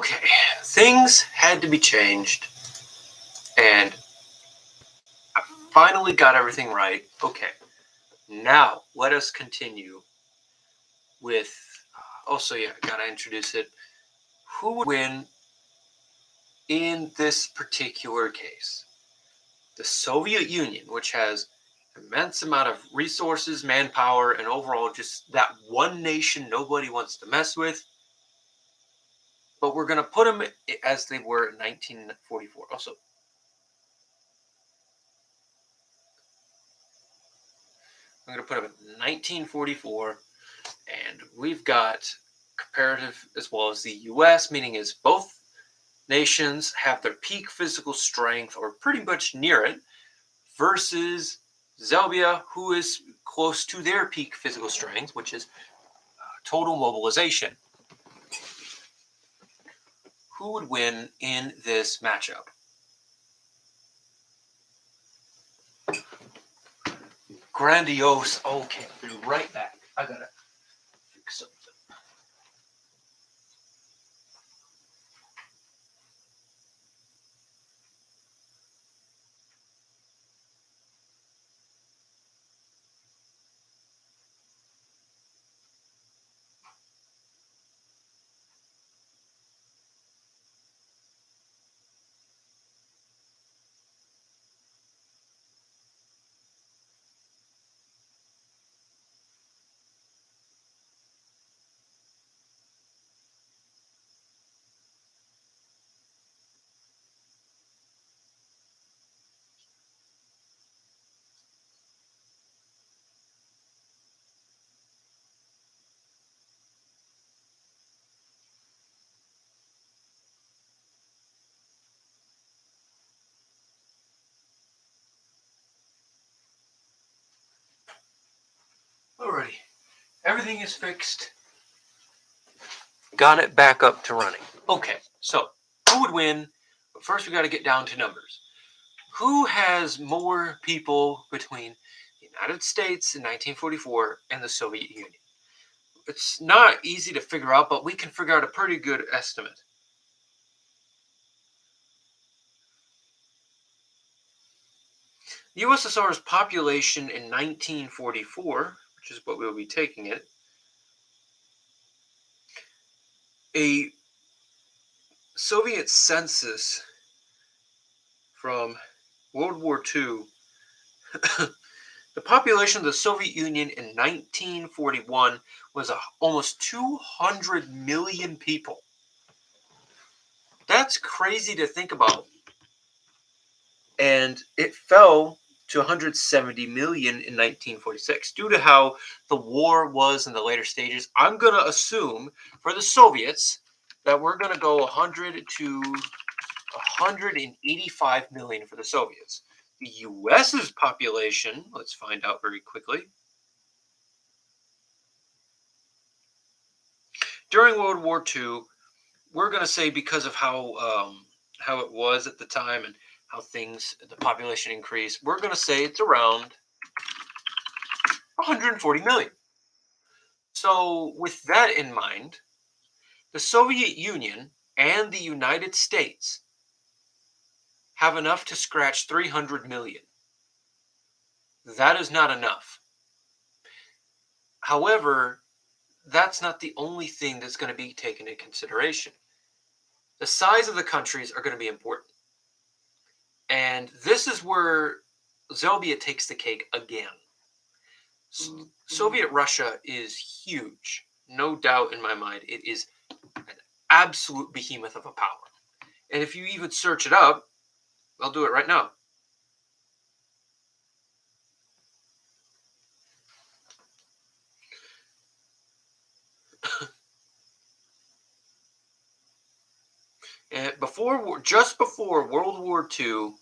Okay, things had to be changed, and I finally got everything right. Okay, now let us continue with. Also, yeah, gotta introduce it. Who would win in this particular case? The Soviet Union, which has immense amount of resources, manpower, and overall just that one nation nobody wants to mess with. But we're going to put them as they were in 1944. Also, I'm going to put them in 1944, and we've got comparative as well as the U.S., meaning is both nations have their peak physical strength or pretty much near it, versus Xelbia, who is close to their peak physical strength, which is total mobilization. Who would win in this matchup? Grandiose. Okay, I'll be right back. I gotta fix something. Alrighty, everything is fixed. Got it back up to running. Okay, so who would win? But first, we got to get down to numbers. Who has more people between the United States in 1944 and the Soviet Union? It's not easy to figure out, but we can figure out a pretty good estimate. The USSR's population in 1944, which is what we'll be taking it, a Soviet census from World War II, the population of the Soviet Union in 1941 was almost 200 million people. That's crazy to think about. And it fell to 170 million in 1946 due to how the war was in the later stages. I'm going to assume for the Soviets that we're going to go 100 to 185 million for the Soviets. The US's population, let's find out very quickly. During World War II, we're going to say because of how it was at the time and how the population increased, we're going to say it's around 140 million. So with that in mind, the Soviet Union and the United States have enough to scratch 300 million. That is not enough. However, that's not the only thing that's going to be taken into consideration. The size of the countries are going to be important. And this is where Xelbia takes the cake again. Soviet Russia is huge. No doubt in my mind, it is an absolute behemoth of a power. And if you even search it up, I'll do it right now. And just before World War II,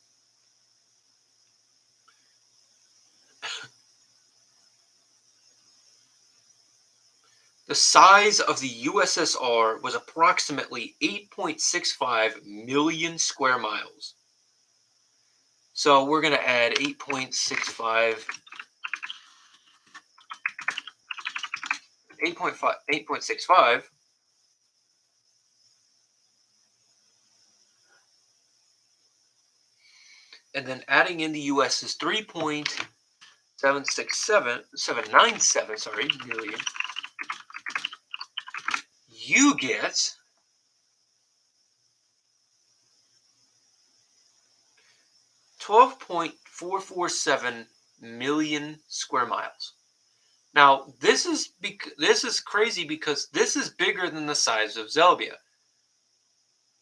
the size of the USSR was approximately 8.65 million square miles. So we're going to add 8.65 8.65 and then adding in the U.S. is 3.797 million, you get 12.447 million square miles. Now, this is crazy because this is bigger than the size of Xelbia.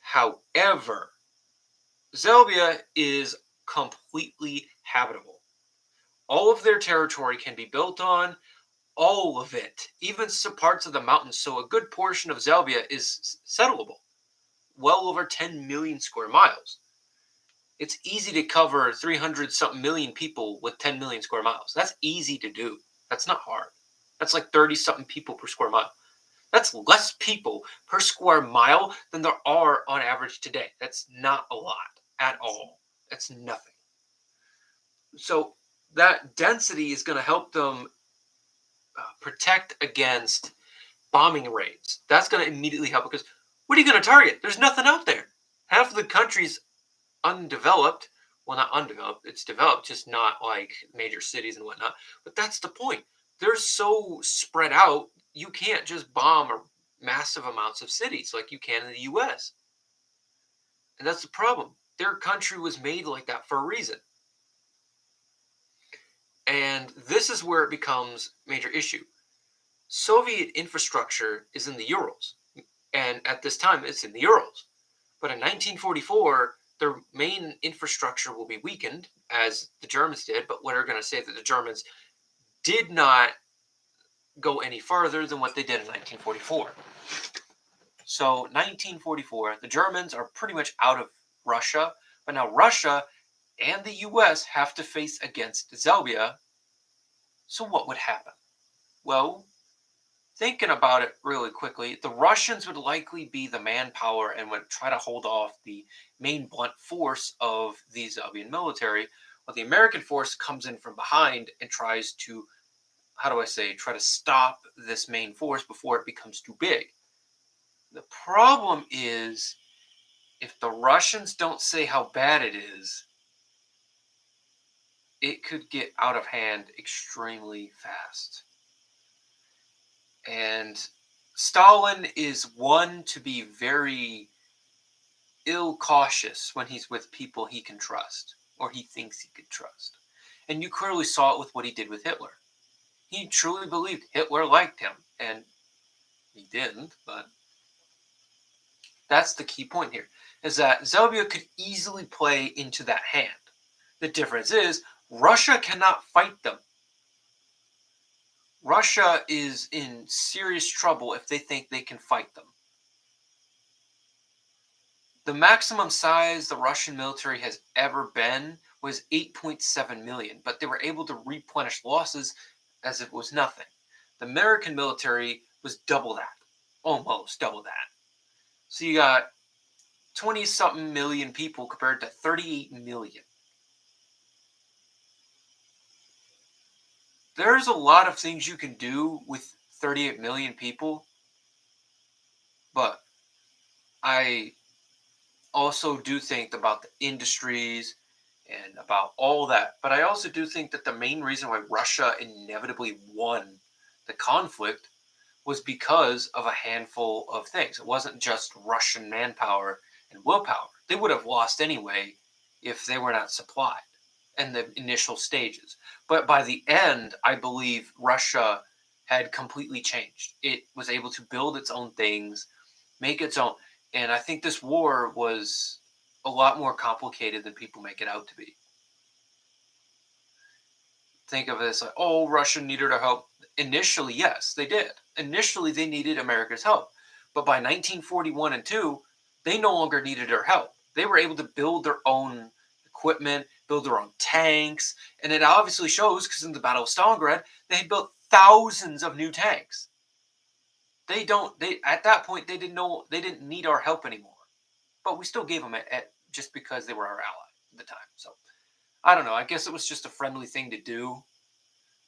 However, Xelbia is completely habitable. All of their territory can be built on, all of it, even some parts of the mountains. So a good portion of Xelbia is settleable, well over 10 million square miles. It's easy to cover 300 something million people with 10 million square miles. That's easy to do. That's not hard. That's like 30 something people per square mile. That's less people per square mile than there are on average today. That's not a lot at all. That's nothing. So that density is going to help them protect against bombing raids. That's going to immediately help because what are you going to target? There's nothing out there. Half of the country's undeveloped. Well, not undeveloped. It's developed, just not like major cities and whatnot. But that's the point. They're so spread out, you can't just bomb massive amounts of cities like you can in the U.S. And that's the problem. Their country was made like that for a reason. And this is where it becomes a major issue. Soviet infrastructure is in the Urals. And at this time, it's in the Urals. But in 1944, their main infrastructure will be weakened, as the Germans did. But we're going to say that the Germans did not go any farther than what they did in 1944. So 1944, the Germans are pretty much out of Russia. But now Russia and the U.S. have to face against Xelbia. So what would happen? Well, thinking about it really quickly, the Russians would likely be the manpower and would try to hold off the main blunt force of the Xelbian military, while the American force comes in from behind and tries to, try to stop this main force before it becomes too big. The problem is, if the Russians don't say how bad it is, it could get out of hand extremely fast. And Stalin is one to be very ill-cautious when he's with people he can trust, or he thinks he could trust. And you clearly saw it with what he did with Hitler. He truly believed Hitler liked him, and he didn't, but that's the key point here, is that Xelbia could easily play into that hand. The difference is, Russia cannot fight them. Russia is in serious trouble if they think they can fight them. The maximum size the Russian military has ever been was 8.7 million, but they were able to replenish losses as if it was nothing. The American military was double that, almost double that. So you got 20-something million people compared to 38 million. There's a lot of things you can do with 38 million people, but I also do think about the industries and about all that. But I also do think that the main reason why Russia inevitably won the conflict was because of a handful of things. It wasn't just Russian manpower and willpower. They would have lost anyway if they were not supplied in the initial stages. But by the end, I believe Russia had completely changed. It was able to build its own things, make its own. And I think this war was a lot more complicated than people make it out to be. Think of it as like, oh, Russia needed our help. Initially, yes, they did. Initially, they needed America's help. But by 1941 and 2, they no longer needed our help. They were able to build their own equipment, build their own tanks. And it obviously shows because in the Battle of Stalingrad, they had built thousands of new tanks. At that point, they didn't need our help anymore. But we still gave them it just because they were our ally at the time. So I don't know. I guess it was just a friendly thing to do.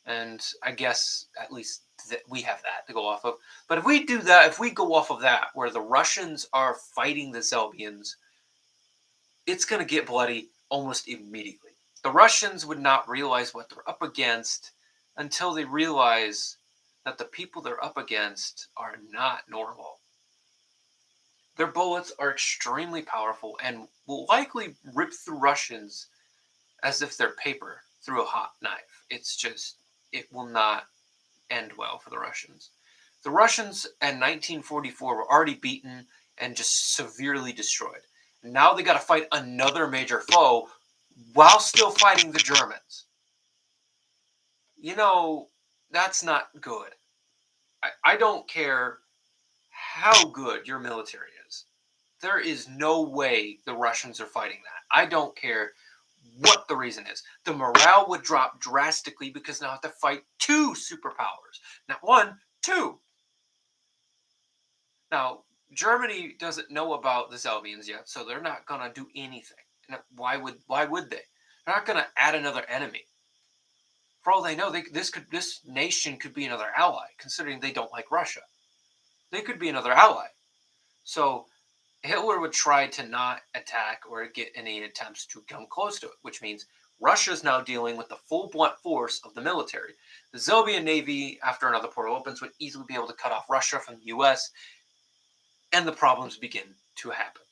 And I guess at least we have that to go off of. But if we do that, if we go off of that, where the Russians are fighting the Xelbians, it's going to get bloody almost immediately. The Russians would not realize what they're up against until they realize that the people they're up against are not normal. Their bullets are extremely powerful and will likely rip through Russians as if they're paper through a hot knife. It will not end well for the Russians. The Russians in 1944 were already beaten and just severely destroyed. Now they got to fight another major foe while still fighting the Germans. You know, that's not good. I don't care how good your military is. There is no way the Russians are fighting that. I don't care what the reason is. The morale would drop drastically because now I have to fight two superpowers. Not one, two. Now, Germany doesn't know about the Xelbians yet, so they're not going to do anything. And why would they? They're not going to add another enemy. For all they know, this nation could be another ally, considering they don't like Russia. They could be another ally. So Hitler would try to not attack or get any attempts to come close to it, which means Russia is now dealing with the full blunt force of the military. The Xelbian Navy, after another portal opens, would easily be able to cut off Russia from the U.S., and the problems begin to happen.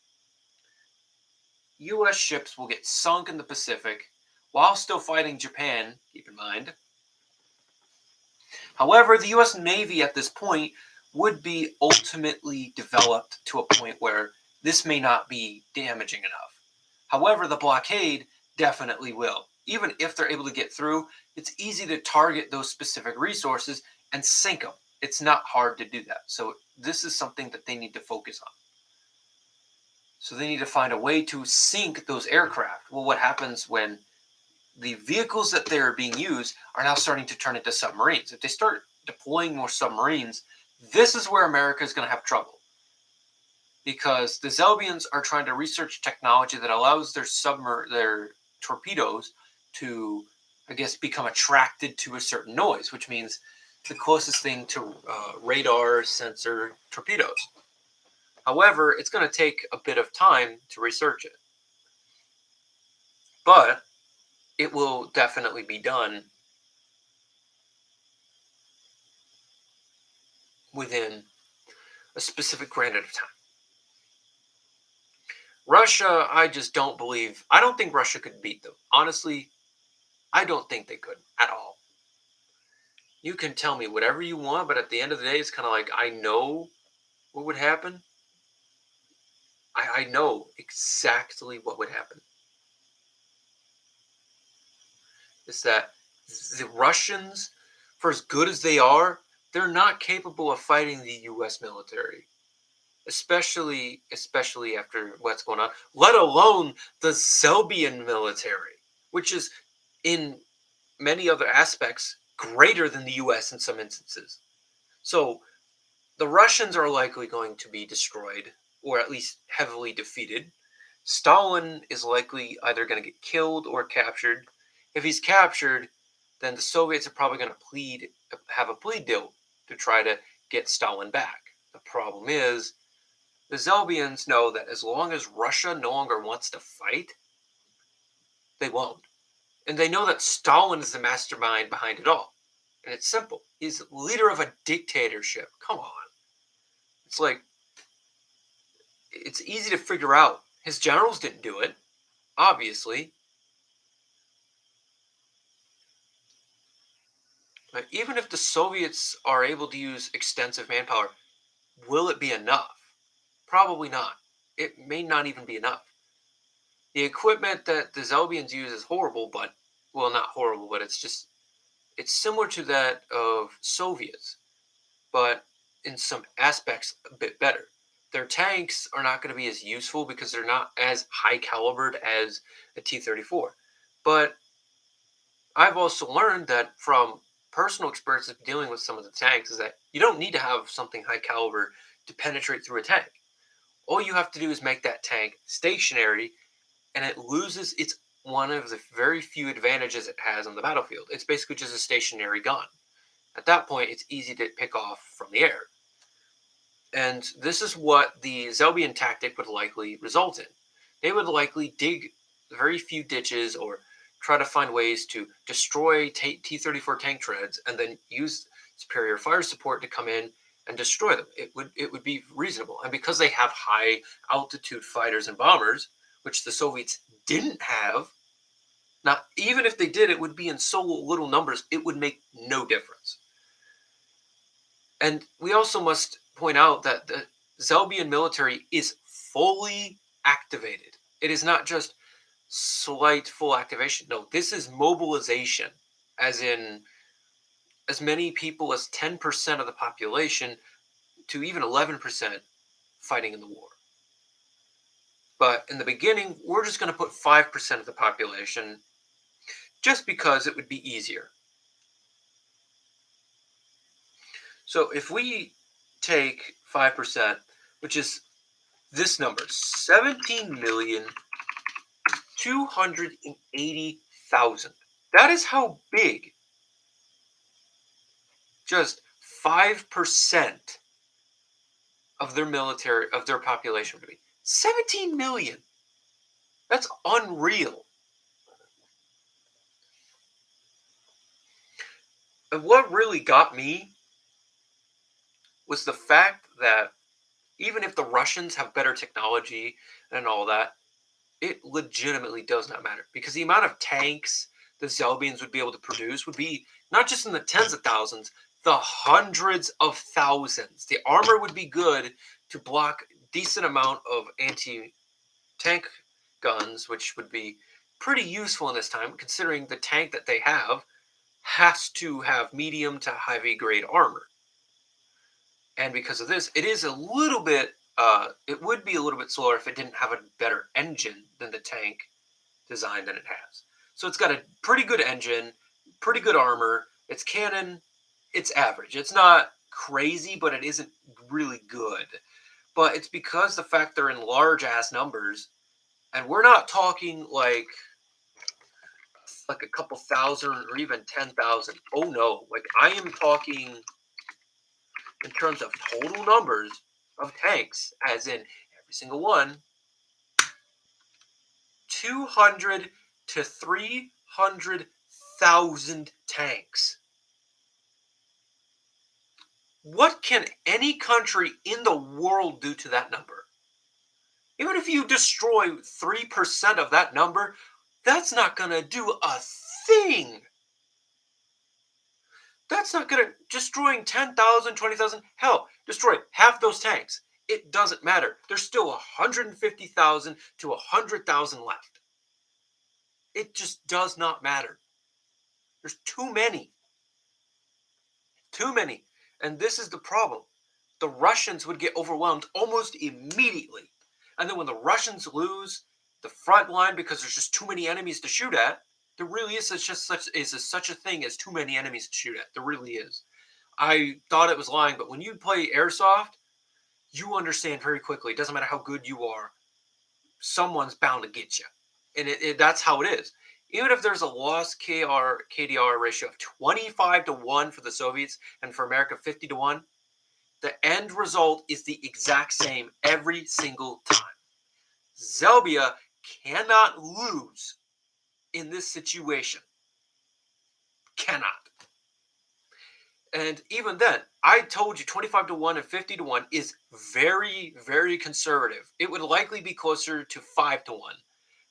U.S. ships will get sunk in the Pacific while still fighting Japan, keep in mind. However, the U.S. Navy at this point would be ultimately developed to a point where this may not be damaging enough. However, the blockade definitely will. Even if they're able to get through, it's easy to target those specific resources and sink them. It's not hard to do that. So this is something that they need to focus on. So they need to find a way to sink those aircraft. Well, what happens when the vehicles that they're being used are now starting to turn into submarines? If they start deploying more submarines, this is where America is going to have trouble. Because the Xelbians are trying to research technology that allows their torpedoes to, I guess, become attracted to a certain noise, which means the closest thing to radar sensor torpedoes. However, it's going to take a bit of time to research it. But it will definitely be done within a specific granted of time. Russia, I just don't believe. I don't think Russia could beat them. Honestly, I don't think they could at all. You can tell me whatever you want, but at the end of the day, it's kind of like, I know what would happen. I know exactly what would happen. It's that the Russians, for as good as they are, they're not capable of fighting the U.S. military. Especially after what's going on, let alone the Xelbian military, which is in many other aspects greater than the U.S. in some instances. So the Russians are likely going to be destroyed, or at least heavily defeated. Stalin is likely either going to get killed or captured. If he's captured, then the Soviets are probably going to have a plea deal to try to get Stalin back. The problem is, the Xelbians know that as long as Russia no longer wants to fight, they won't. And they know that Stalin is the mastermind behind it all. And it's simple. He's the leader of a dictatorship. Come on. It's like, it's easy to figure out. His generals didn't do it, obviously. But even if the Soviets are able to use extensive manpower, will it be enough? Probably not. It may not even be enough. The equipment that the Xelbians use is horrible, but, well, not horrible, but it's similar to that of Soviets, but in some aspects a bit better. Their tanks are not going to be as useful because they're not as high calibered as a T-34. But I've also learned that from personal experiences dealing with some of the tanks is that you don't need to have something high caliber to penetrate through a tank. All you have to do is make that tank stationary, and it loses its one of the very few advantages it has on the battlefield. It's basically just a stationary gun. At that point, it's easy to pick off from the air. And this is what the Xelbian tactic would likely result in. They would likely dig very few ditches or try to find ways to destroy T-34 tank treads and then use superior fire support to come in and destroy them. It would be reasonable. And because they have high altitude fighters and bombers, which the Soviets didn't have, now even if they did, it would be in so little numbers, it would make no difference. And we also must point out that the Xelbian military is fully activated. It is not just slight full activation. No, this is mobilization, as in as many people as 10% of the population to even 11% fighting in the war. But in the beginning, we're just going to put 5% of the population just because it would be easier. So if we take 5%, which is this number, 17,280,000. That is how big just 5% of their military, of their population would be. 17 million. That's unreal. And what really got me was the fact that even if the Russians have better technology and all that, it legitimately does not matter, because the amount of tanks the Xelbians would be able to produce would be not just in the tens of thousands, the hundreds of thousands. The armor would be good to block decent amount of anti-tank guns, which would be pretty useful in this time, considering the tank that they have has to have medium to heavy grade armor. And because of this, it is a little bit, it would be a little bit slower if it didn't have a better engine than the tank design that it has. So it's got a pretty good engine, pretty good armor. Its cannon, it's average. It's not crazy, but it isn't really good. But it's because the fact they're in large ass numbers, and we're not talking like a couple thousand or even 10,000. Oh no, like I am talking in terms of total numbers of tanks, as in every single one, 200 to 300,000 tanks. What can any country in the world do to that number? Even if you destroy 3% of that number, that's not going to do a thing. That's not going to, destroying 10,000, 20,000, hell, destroy half those tanks. It doesn't matter. There's still 150,000 to 100,000 left. It just does not matter. There's too many. Too many. And this is the problem. The Russians would get overwhelmed almost immediately. And then when the Russians lose the front line because there's just too many enemies to shoot at, there really is such a thing as too many enemies to shoot at. There really is. I thought it was lying, but when you play Airsoft, you understand very quickly. It doesn't matter how good you are. Someone's bound to get you. And that's how it is. Even if there's a loss KDR ratio of 25 to 1 for the Soviets and for America 50 to 1, the end result is the exact same every single time. Xelbia cannot lose in this situation. Cannot. And even then, I told you 25 to 1 and 50 to 1 is very, very conservative. It would likely be closer to 5 to 1.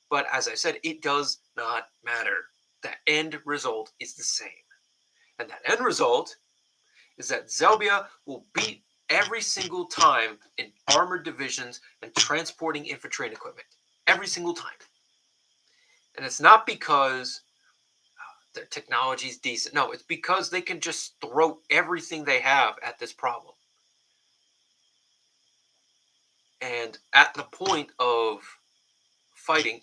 But as I said, it does not matter. The end result is the same. And that end result is that Xelbia will beat every single time in armored divisions and transporting infantry and equipment. Every single time. And it's not because their technology is decent. No, it's because they can just throw everything they have at this problem. And at the point of fighting,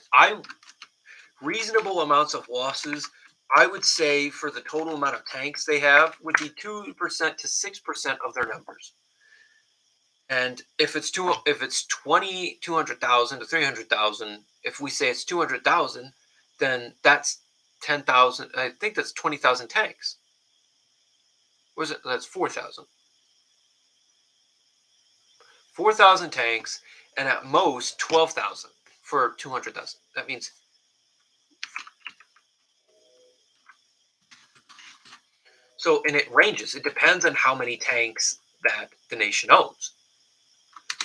reasonable amounts of losses, I would say for the total amount of tanks they have would be 2% to 6% of their numbers. And if it's 200,000 to 300,000, if we say it's 200,000, then that's 10,000. I think that's 20,000 tanks. What is it? That's 4,000. 4,000 tanks, and at most 12,000 for 200,000. That means So, and it ranges. It depends on how many tanks that the nation owns.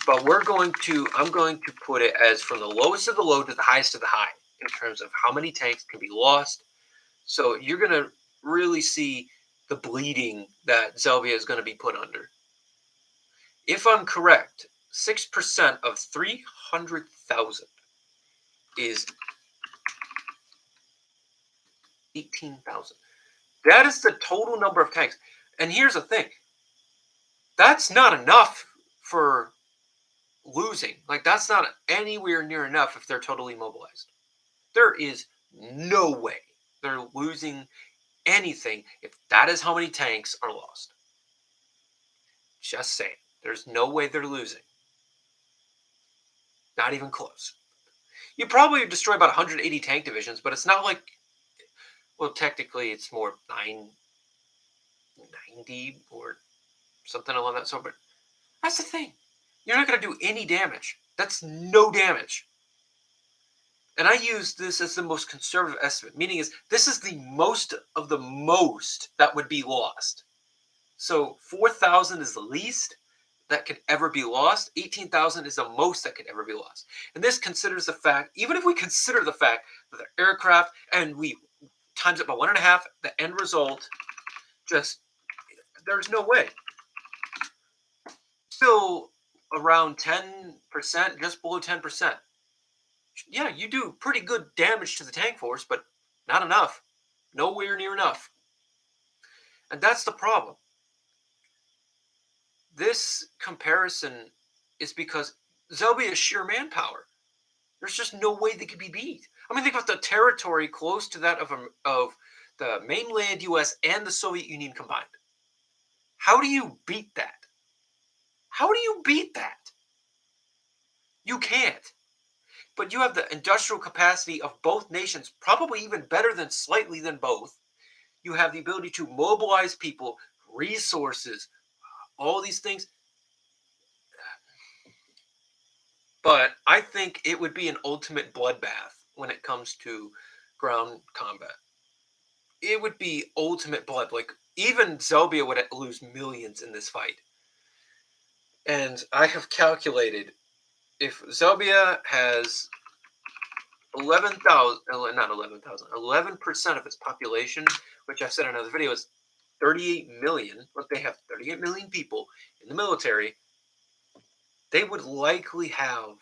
But I'm going to put it as from the lowest of the low to the highest of the high in terms of how many tanks can be lost. So you're going to really see the bleeding that Xelbia is going to be put under. If I'm correct, 6% of 300,000 is 18,000. That is the total number of tanks. And here's the thing. That's not enough for losing. Like, that's not anywhere near enough if they're totally mobilized. There is no way they're losing anything if that is how many tanks are lost. Just saying. There's no way they're losing. Not even close. You probably destroy about 180 tank divisions, but it's not like, well, technically it's more 990 or something along that sort. But that's the thing. You're not going to do any damage. That's no damage. And I use this as the most conservative estimate, meaning is this is the most of the most that would be lost. So 4,000 is the least that could ever be lost. 18,000 is the most that could ever be lost. And this considers the fact, even if we consider the fact that the aircraft and we times it by 1.5, the end result, just, there's no way. Still around 10%, just below 10%. Yeah, you do pretty good damage to the tank force, but not enough. Nowhere near enough. And that's the problem. This comparison is because Xelbia is sheer manpower. There's just no way they could be beat. I mean, think about the territory close to that of the mainland U.S. and the Soviet Union combined. How do you beat that? How do you beat that? You can't. But you have the industrial capacity of both nations, probably even better than slightly than both. You have the ability to mobilize people, resources, all these things. But I think it would be an ultimate bloodbath when it comes to ground combat. It would be ultimate blood. Like, even Xelbia would lose millions in this fight. And I have calculated if Xelbia has 11,000, not 11,000, 11% of its population, which I've said in another video is 38 million, but they have 38 million people in the military, they would likely have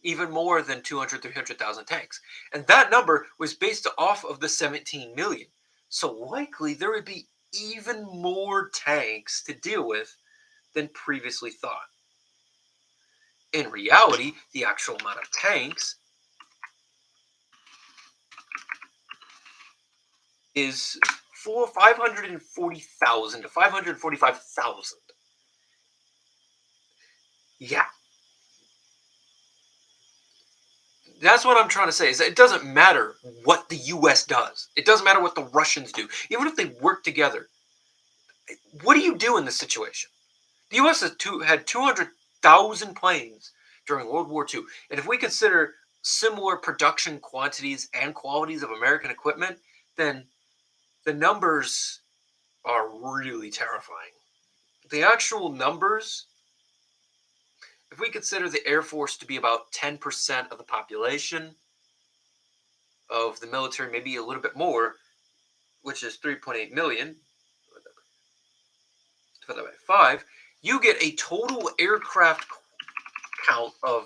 even more than 200, 300,000 tanks. And that number was based off of the 17 million. So likely there would be even more tanks to deal with than previously thought. In reality, the actual amount of tanks is 540,000 to 545,000. Yeah. That's what I'm trying to say, is that it doesn't matter what the U.S. does. It doesn't matter what the Russians do. Even if they work together, what do you do in this situation? The U.S. had 200,000 planes during World War II. And if we consider similar production quantities and qualities of American equipment, then the numbers are really terrifying. The actual numbers, if we consider the Air Force to be about 10% of the population of the military, maybe a little bit more, which is 3.8 million, divided by 5, you get a total aircraft count of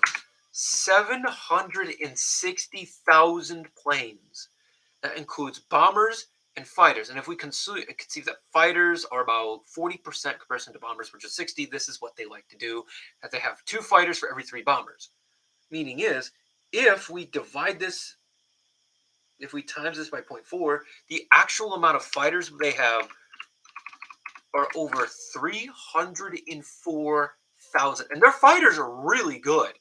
760,000 planes. That includes bombers and fighters. And if we conceive that fighters are about 40% comparison to bombers, which is 60, this is what they like to do, that they have 2 fighters for every 3 bombers. Meaning is, if we divide this, if we times this by 0.4, the actual amount of fighters they have are over 304,000. And their fighters are really good.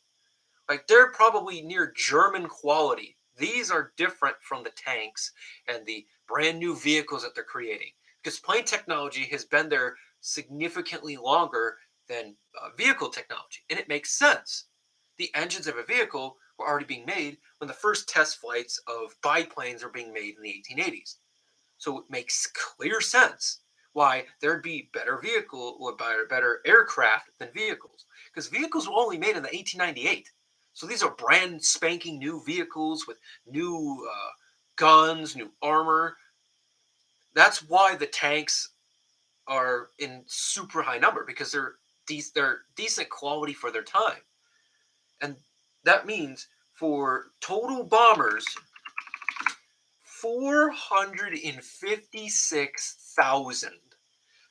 Like, they're probably near German quality. These are different from the tanks and the brand new vehicles that they're creating. Because plane technology has been there significantly longer than vehicle technology. And it makes sense. The engines of a vehicle were already being made when the first test flights of biplanes were being made in the 1880s. So it makes clear sense why there'd be better vehicle or better aircraft than vehicles, because vehicles were only made in the 1898. So these are brand spanking new vehicles with new guns, new armor. That's why the tanks are in super high number, because they're decent quality for their time. And that means for total bombers, 456,000.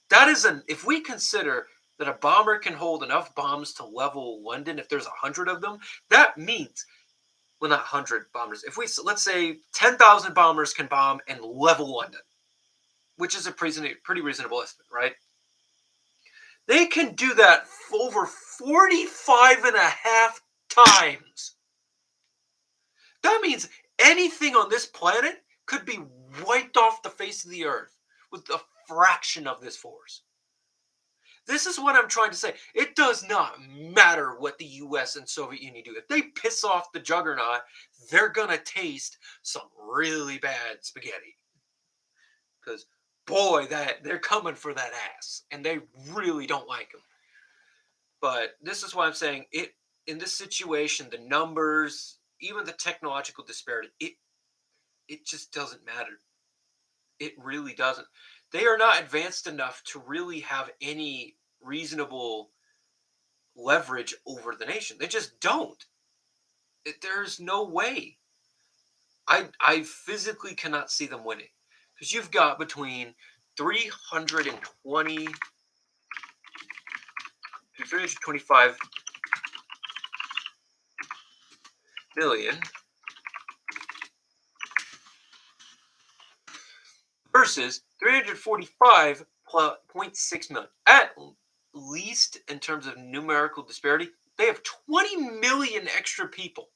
That is if we consider that a bomber can hold enough bombs to level London, if there's 100 of them, that means, well, not 100 bombers. If we, let's say 10,000 bombers can bomb and level London, which is a pretty reasonable estimate, right? They can do that over 45 and a half times. That means anything on this planet could be wiped off the face of the earth with a fraction of this force. This is what I'm trying to say. It does not matter what the US and Soviet Union do. If they piss off the juggernaut, they're going to taste some really bad spaghetti. Because, boy, they're coming for that ass. And they really don't like them. But this is why I'm saying it in this situation, the numbers, even the technological disparity, it just doesn't matter. It really doesn't. They are not advanced enough to really have any reasonable leverage over the nation. They just don't. There's no way. I physically cannot see them winning, because you've got between 320 to 325 million versus 345.6 million. At least in terms of numerical disparity, they have 20 million extra people.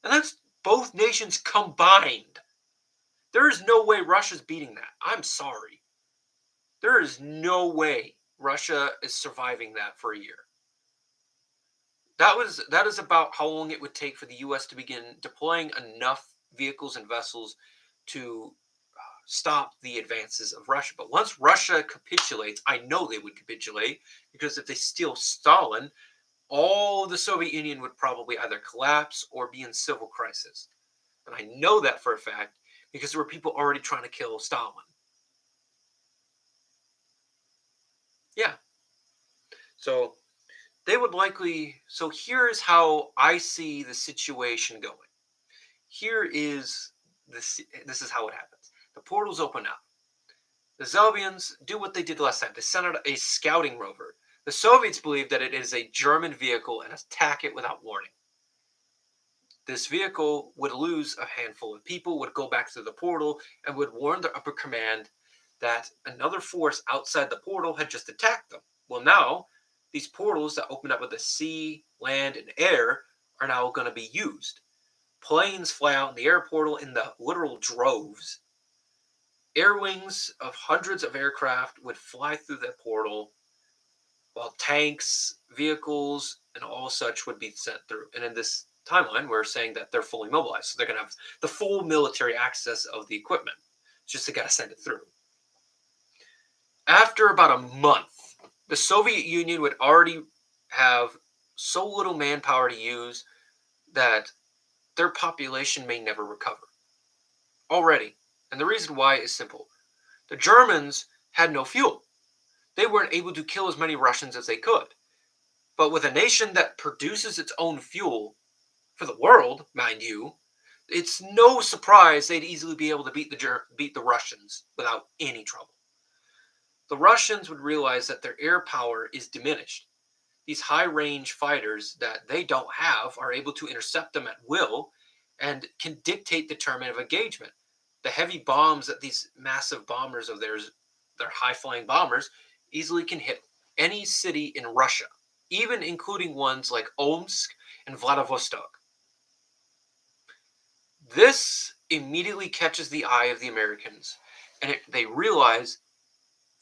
And that's both nations combined. There is no way Russia's beating that. I'm sorry. There is no way Russia is surviving that for a year. That is about how long it would take for the US to begin deploying enough vehicles and vessels to stop the advances of Russia. But once Russia capitulates, I know they would capitulate, because if they steal Stalin, all of the Soviet Union would probably either collapse or be in civil crisis. And I know that for a fact, because there were people already trying to kill Stalin. Yeah. So they would likely. So here's how I see the situation going. Here is this. This is how it happens. The portals open up. The Xelbians do what they did last time. They sent out a scouting rover. The Soviets believe that it is a German vehicle and attack it without warning. This vehicle would lose a handful of people, would go back to the portal, and would warn their upper command that another force outside the portal had just attacked them. Well, now, these portals that open up with the sea, land, and air are now going to be used. Planes fly out in the air portal in the literal droves. Air wings of hundreds of aircraft would fly through that portal, while tanks, vehicles, and all such would be sent through. And in this timeline, we're saying that they're fully mobilized. So they're going to have the full military access of the equipment. It's just they got to send it through. After about a month, the Soviet Union would already have so little manpower to use that their population may never recover. Already. And the reason why is simple. The Germans had no fuel. They weren't able to kill as many Russians as they could. But with a nation that produces its own fuel for the world, mind you, it's no surprise they'd easily be able to beat the Russians without any trouble. The Russians would realize that their air power is diminished. These high-range fighters that they don't have are able to intercept them at will and can dictate the term of engagement. The heavy bombs that these massive bombers of theirs, their high-flying bombers, easily can hit any city in Russia, even including ones like Omsk and Vladivostok. This immediately catches the eye of the Americans, and they realize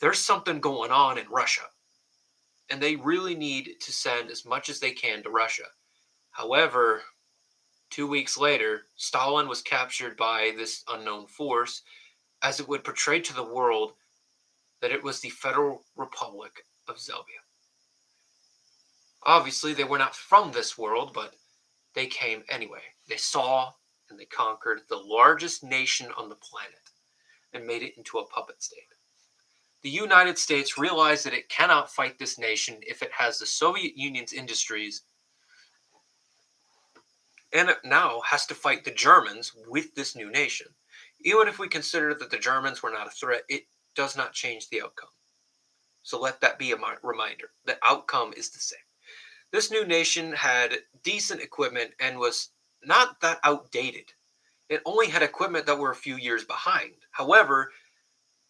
there's something going on in Russia, and they really need to send as much as they can to Russia. However, 2 weeks later, Stalin was captured by this unknown force as it would portray to the world that it was the Federal Republic of Xelbia. Obviously, they were not from this world, but they came anyway. They saw and they conquered the largest nation on the planet and made it into a puppet state. The United States realized that it cannot fight this nation if it has the Soviet Union's industries, and it now has to fight the Germans with this new nation. Even if we consider that the Germans were not a threat, it does not change the outcome. So let that be a reminder. The outcome is the same. This new nation had decent equipment and was not that outdated. It only had equipment that were a few years behind. However,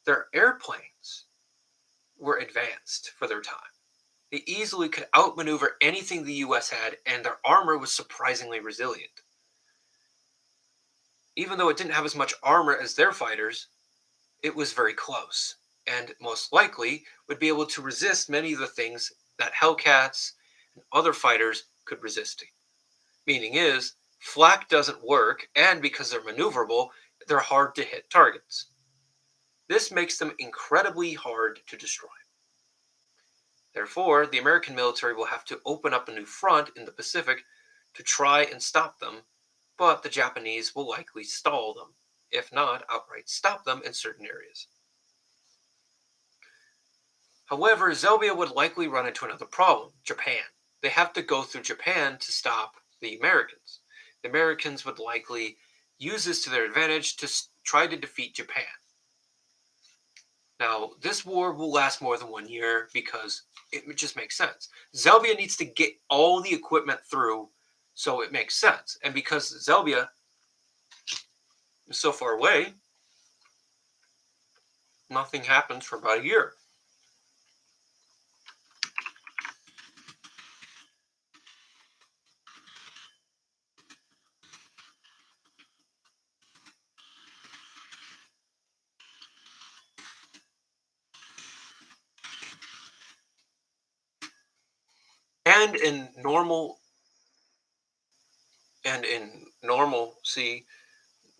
their airplanes were advanced for their time. They easily could outmaneuver anything the US had, and their armor was surprisingly resilient. Even though it didn't have as much armor as their fighters, it was very close, and most likely would be able to resist many of the things that Hellcats and other fighters could resist. Meaning is, flak doesn't work, and because they're maneuverable, they're hard to hit targets. This makes them incredibly hard to destroy. Therefore, the American military will have to open up a new front in the Pacific to try and stop them, but the Japanese will likely stall them, if not outright stop them in certain areas. However, Xelbia would likely run into another problem, Japan. They have to go through Japan to stop the Americans. The Americans would likely use this to their advantage to try to defeat Japan. Now, this war will last more than 1 year because it just makes sense. Xelbia needs to get all the equipment through, so it makes sense. And because Xelbia is so far away, nothing happens for about a year. And in normalcy,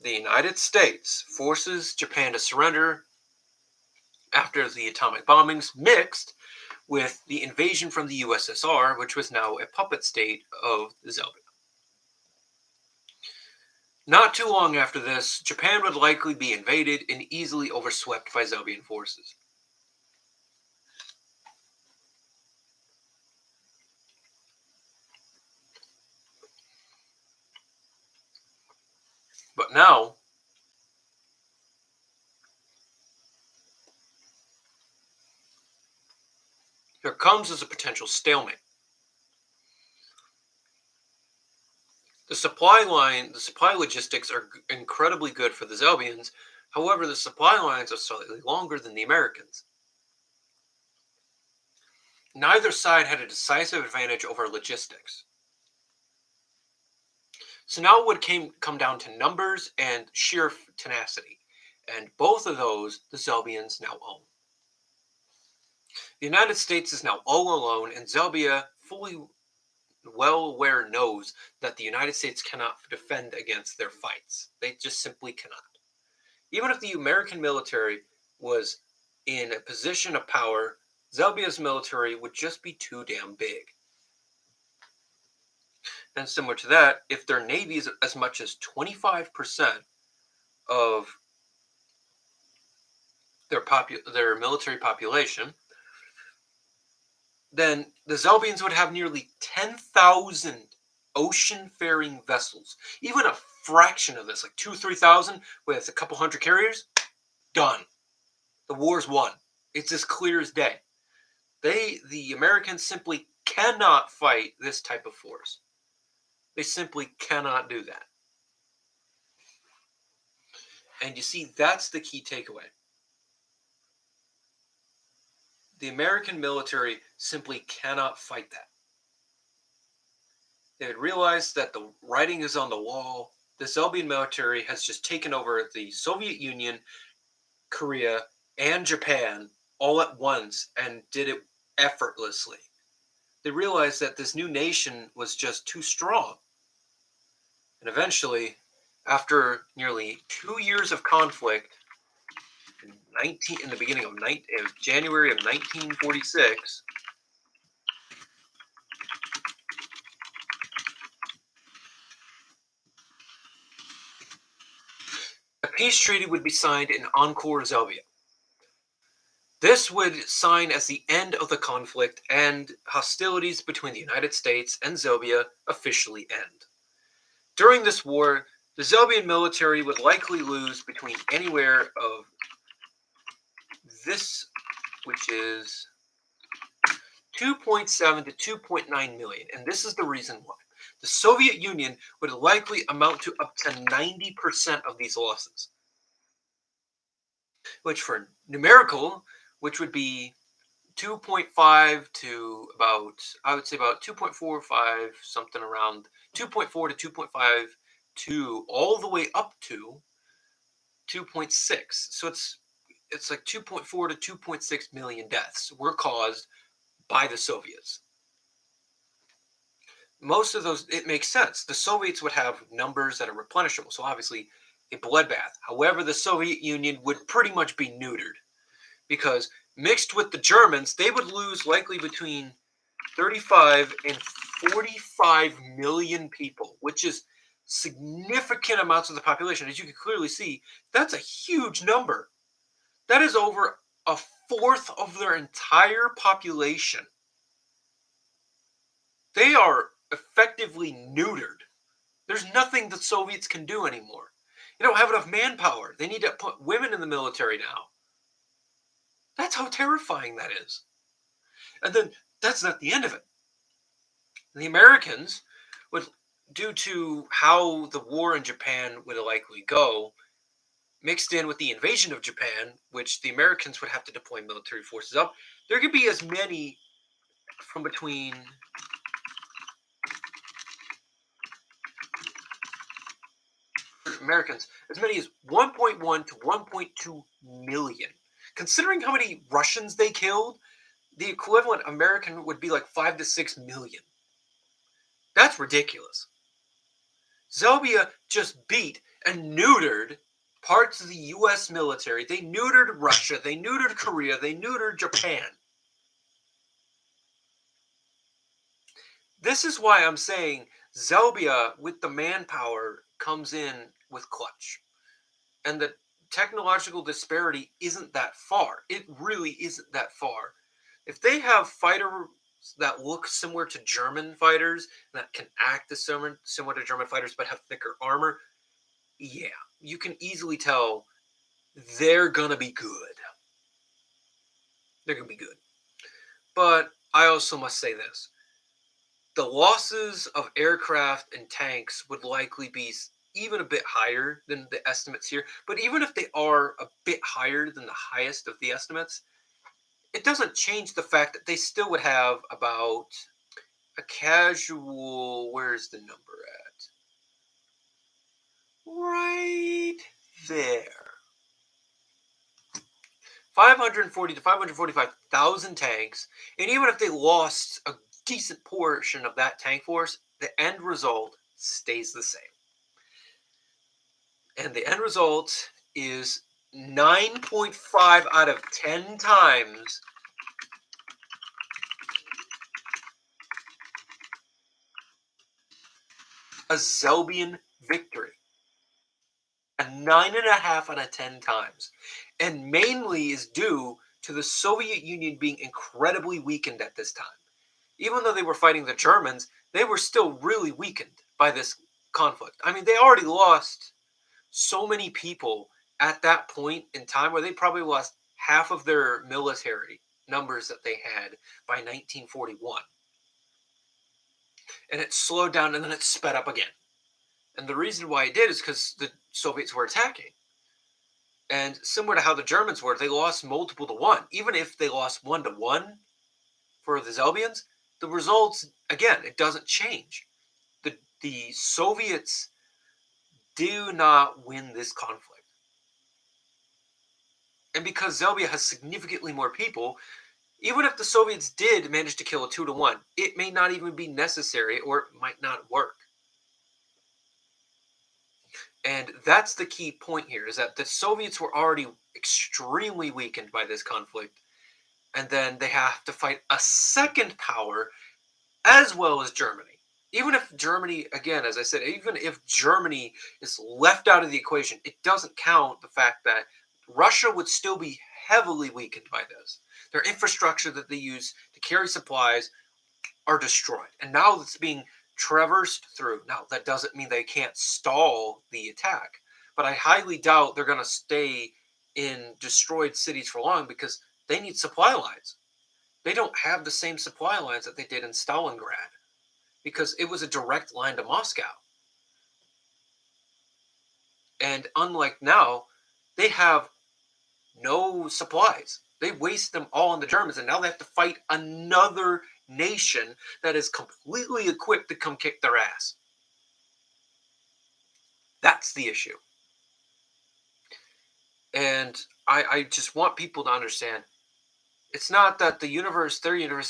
the United States forces Japan to surrender after the atomic bombings mixed with the invasion from the USSR, which was now a puppet state of Xelbia. Not too long after this, Japan would likely be invaded and easily overswept by Xelbian forces. But now, here comes as a potential stalemate. The supply logistics are incredibly good for the Xelbians. However, the supply lines are slightly longer than the Americans. Neither side had a decisive advantage over logistics. So now it would come down to numbers and sheer tenacity. And both of those, the Xelbians now own. The United States is now all alone, and Xelbia fully well aware knows that the United States cannot defend against their fights. They just simply cannot. Even if the American military was in a position of power, Xelbia's military would just be too damn big. And similar to that, if their navy is as much as 25% of their military population, then the Xelbians would have nearly 10,000 ocean-faring vessels. Even a fraction of this, like 3,000 with a couple hundred carriers, done. The war's won. It's as clear as day. The Americans simply cannot fight this type of force. They simply cannot do that. And you see, that's the key takeaway. The American military simply cannot fight that. They had realized that the writing is on the wall. The Xelbian military has just taken over the Soviet Union, Korea, and Japan all at once and did it effortlessly. They realized that this new nation was just too strong. And eventually, after nearly 2 years of conflict, in the beginning of January of 1946, a peace treaty would be signed in Encore, Xelbia. This would sign as the end of the conflict, and hostilities between the United States and Xelbia officially end. During this war, the Xelbian military would likely lose between anywhere of this, which is 2.7 to 2.9 million, and this is the reason why. The Soviet Union would likely amount to up to 90% of these losses, which for numerical, which would be 2.5 to about, I would say about 2.45, something around 2.4 to 2.5 to all the way up to 2.6. So it's like 2.4 to 2.6 million deaths were caused by the Soviets. Most of those, it makes sense. The Soviets would have numbers that are replenishable, so obviously a bloodbath. However, the Soviet Union would pretty much be neutered, because mixed with the Germans, they would lose likely between 35 and 45 million people, which is significant amounts of the population. As you can clearly see, that's a huge number. That is over a fourth of their entire population. They are effectively neutered. There's nothing the Soviets can do anymore. They don't have enough manpower. They need to put women in the military now. That's how terrifying that is. And then that's not the end of it. The Americans would, due to how the war in Japan would likely go, mixed in with the invasion of Japan, which the Americans would have to deploy military forces up, there could be as many from between Americans, as many as 1.1 to 1.2 million. Considering how many Russians they killed, the equivalent American would be like 5 to 6 million. That's ridiculous. Xelbia just beat and neutered parts of the U.S. military. They neutered Russia. They neutered Korea. They neutered Japan. This is why I'm saying Xelbia, with the manpower, comes in with clutch. And the technological disparity isn't that far. It really isn't that far. If they have fighters that look similar to German fighters, that can act as similar to German fighters but have thicker armor, yeah, you can easily tell they're going to be good. They're going to be good. But I also must say this. The losses of aircraft and tanks would likely be even a bit higher than the estimates here. But even if they are a bit higher than the highest of the estimates, it doesn't change the fact that they still would have about a casual, where's the number at? Right there. 540 to 545,000 tanks, and even if they lost a decent portion of that tank force, the end result stays the same. And the end result is 9.5 out of 10 times a Xelbian victory. A 9.5 out of 10 times. And mainly is due to the Soviet Union being incredibly weakened at this time. Even though they were fighting the Germans, they were still really weakened by this conflict. I mean, they already lost so many people at that point in time where they probably lost half of their military numbers that they had by 1941. And it slowed down and then it sped up again. And the reason why it did is because the Soviets were attacking. And similar to how the Germans were, they lost multiple to one. Even if they lost 1-1 for the Xelbians, the results, again, it doesn't change. The Soviets do not win this conflict. And because Xelbia has significantly more people, even if the Soviets did manage to kill a 2-1, it may not even be necessary or it might not work. And that's the key point here, is that the Soviets were already extremely weakened by this conflict. And then they have to fight a second power as well as Germany. Even if Germany, again, as I said, even if Germany is left out of the equation, it doesn't count the fact that Russia would still be heavily weakened by this. Their infrastructure that they use to carry supplies are destroyed. And now it's being traversed through. Now, that doesn't mean they can't stall the attack, but I highly doubt they're going to stay in destroyed cities for long because they need supply lines. They don't have the same supply lines that they did in Stalingrad because it was a direct line to Moscow. And unlike now, they have no supplies. They waste them all on the Germans, and now they have to fight another nation that is completely equipped to come kick their ass. That's the issue. And I just want people to understand, it's not that their universe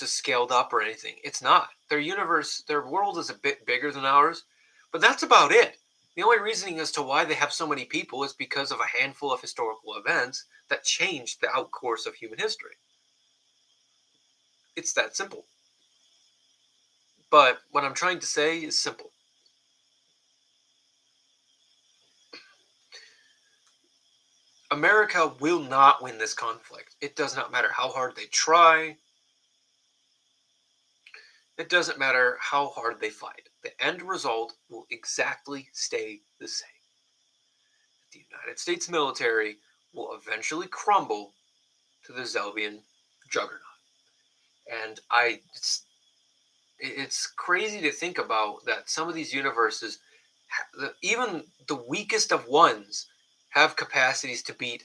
is scaled up or anything. It's not. Their world is a bit bigger than ours, but that's about it. The only reasoning as to why they have so many people is because of a handful of historical events that changed the outcourse of human history. It's that simple. But what I'm trying to say is simple. America will not win this conflict. It does not matter how hard they try. It doesn't matter how hard they fight. The end result will exactly stay the same. The United States military will eventually crumble to the Xelbian juggernaut. And it's crazy to think about that some of these universes, even the weakest of ones, have capacities to beat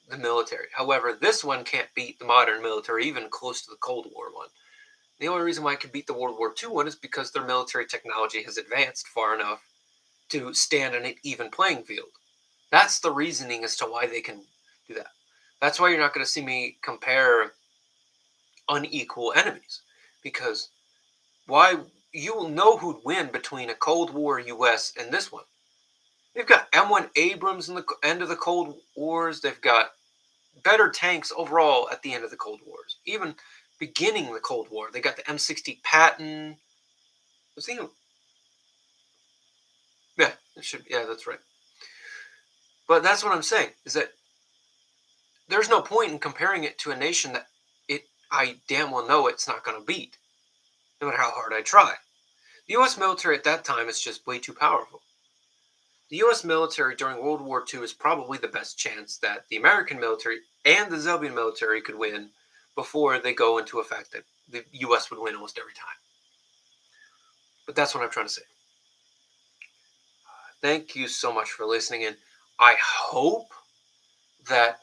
the military. However, this one can't beat the modern military, even close to the Cold War one. The only reason why it can beat the World War II one is because their military technology has advanced far enough to stand on an even playing field. That's the reasoning as to why they can do that. That's why you're not going to see me compare unequal enemies, because why, you will know who'd win between a Cold War US and this one. They've got M1 Abrams in the end of the Cold Wars. They've got better tanks overall at the end of the Cold Wars. Even beginning the Cold War, they got the M60 Patton. I was thinking, yeah, that's right. But that's what I'm saying, is that there's no point in comparing it to a nation that I damn well know it's not going to beat, no matter how hard I try. The U.S. military at that time is just way too powerful. The U.S. military during World War II is probably the best chance that the American military and the Xelbian military could win before they go into effect that the U.S. would win almost every time. But that's what I'm trying to say. Thank you so much for listening, and I hope that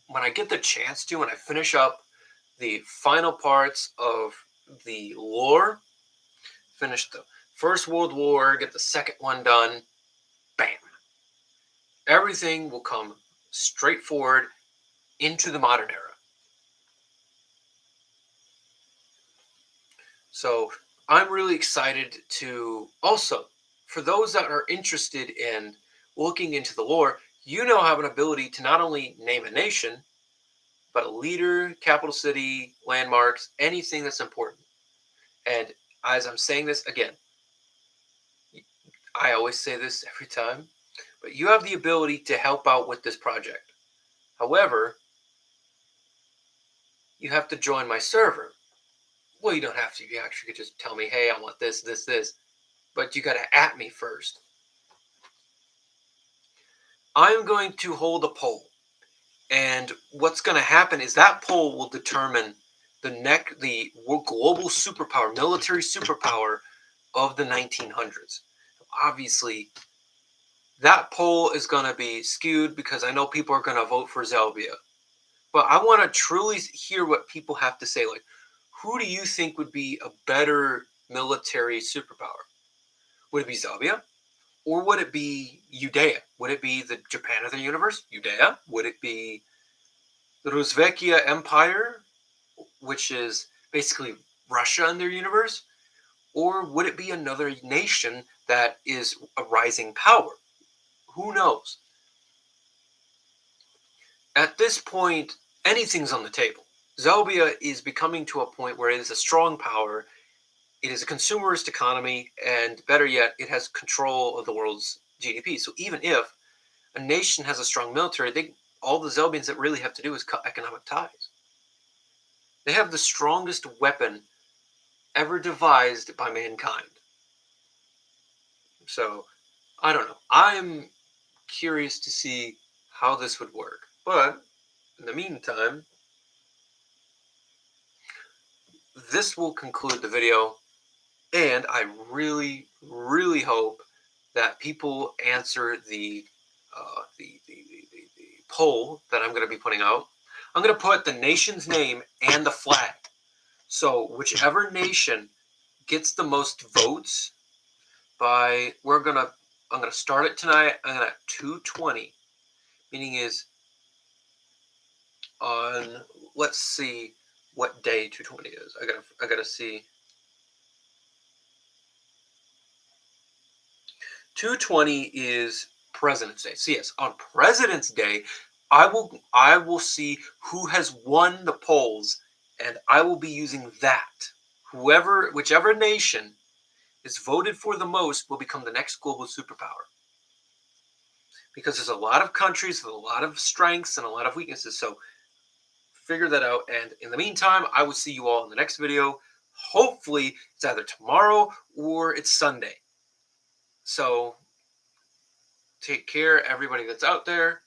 when I get the chance to, when I finish up the final parts of the lore, finish the First World War, get the second one done, bam. Everything will come straightforward into the modern era. So I'm really excited to also, for those that are interested in looking into the lore, you now have an ability to not only name a nation, but a leader, capital city, landmarks, anything that's important. And as I'm saying this again, I always say this every time, but you have the ability to help out with this project. However, you have to join my server. Well, you don't have to. You actually could just tell me, hey, I want this, this, this. But you got to at me first. I'm going to hold a poll. And what's going to happen is that poll will determine the global superpower, military superpower of the 1900s. Obviously, that poll is going to be skewed because I know people are going to vote for Xelbia. But I want to truly hear what people have to say. Like, who do you think would be a better military superpower? Would it be Xelbia? Or would it be Judea? Would it be the Japan of the universe? Judea? Would it be the Rusvekia Empire, which is basically Russia in their universe? Or would it be another nation that is a rising power? Who knows? At this point, anything's on the table. Xelbia is becoming to a point where it is a strong power. It is a consumerist economy, and better yet, it has control of the world's GDP. So even if a nation has a strong military, all the Xelbians that really have to do is cut economic ties. They have the strongest weapon ever devised by mankind. So, I don't know. I'm curious to see how this would work. But, in the meantime, this will conclude the video. And I really, really hope that people answer the poll that I'm going to be putting out. I'm going to put the nation's name and the flag. So whichever nation gets the most votes I'm going to start it tonight. I'm going to 2:20, meaning is on, let's see what day 2:20 is. I got to see. 2:20 is President's Day. So yes, on President's Day, I will see who has won the polls, and I will be using that. Whichever nation is voted for the most will become the next global superpower. Because there's a lot of countries with a lot of strengths and a lot of weaknesses. So figure that out. And in the meantime, I will see you all in the next video. Hopefully, it's either tomorrow or it's Sunday. So take care, everybody that's out there.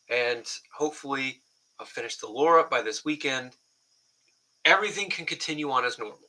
And hopefully I'll finish the lore up by this weekend. Everything can continue on as normal.